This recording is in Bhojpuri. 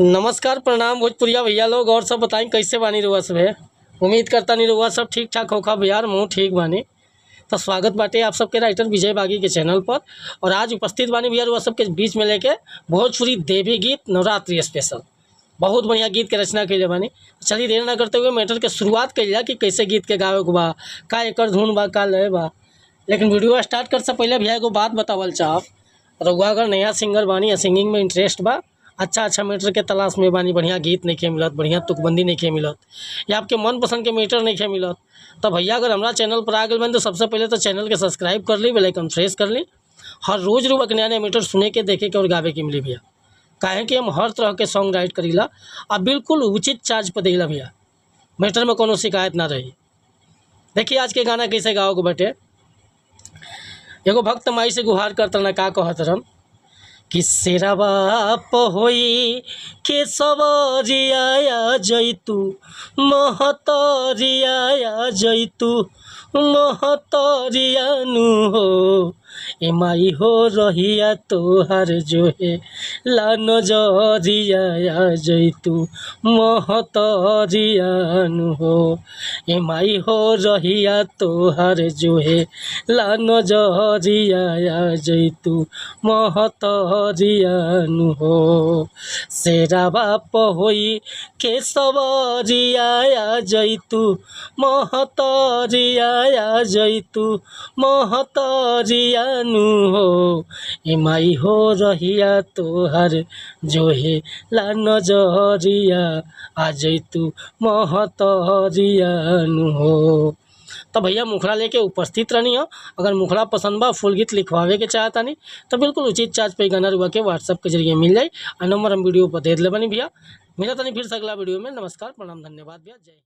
नमस्कार प्रणाम भोजपुरिया भैया लोग और सब बताएं कैसे बानी रउआ सब है। उम्मीद करता नहीं रउआ सब ठीक ठाक होखा भैया, मुँह ठीक बानी। तो स्वागत बाटे आप सबके राइटर विजय बागी के चैनल पर। और आज उपस्थित बानी भैया रउआ सबके बीच में लेके भोजपुरी देवी गीत नवरात्रि स्पेशल। बहुत बढ़िया गीत के रचना कैले बानी। चलिए देर ना करते हुए मैटर के शुरुआत कइल कि कैसे गीत के गावे के बा, का एकर धुन बा, का लय बा। लेकिन वीडियो स्टार्ट कर से पहले भैया एगो बात बतावल चाहब, रउआ अगर नया सिंगर बानी या सिंगिंग में इंटरेस्ट बा, अच्छा मैटर के तलाश में बानी, बढ़िया गीत नहीं मिलत, बढ़िया तुकबंदी नहीं मिलत, या आपके मन पसंद के मैटर नहीं मिलत, तो भैया अगर हमारा चैनल पर आ गए बन तो सबसे पहले तो चैनल के सब्सक्राइब कर ली, बेल आइकन प्रेस कर ली। हर रोज़ रोज नया नया मैटर सुने के, देखे के और गावे के मिली भैया। काहे कि हम हर तरह के सॉन्ग राइट करीला और बिल्कुल उचित चार्ज पर देला भैया, मैटर में कोनो शिकायत ना रही। देखिए आज के गाना कैसे गाओ के बटे। एगो भक्त माई से गुहार करता ना, का कहत रन कि शेरवा पहोई के सबरिया जैतू, महतरिया जैतू, महतरिया नु हो। ए माई हो रहिया तोहार जो है ला नजरिया जैतू, महतरिया नु हो। ए माई हो रहिया तोहार जो है ला नजरिया जैतू, महतरिया नु हो। शेरावा पहोई के सबरिया जैतू, महतरिया जैतू, महतरिया नु हो। ए माई हो रहिया तोहर जो है ला नजरिया आ जैतू, महतरिया नु हो। तो भैया मुखड़ा लेके उपस्थित रहनी हो। अगर मुखड़ा पसंद बा, फुल गीत लिखवावे के चाहता नहीं तो बिल्कुल उचित चार्ज पे गाना रुआ के व्हाट्सएप के जरिए मिल जाए। नंबर हम वीडियो पर दे दिले बनी भैया। मिला तनी फिर से अगला वीडियो में। नमस्कार प्रणाम धन्यवाद भैया, जय।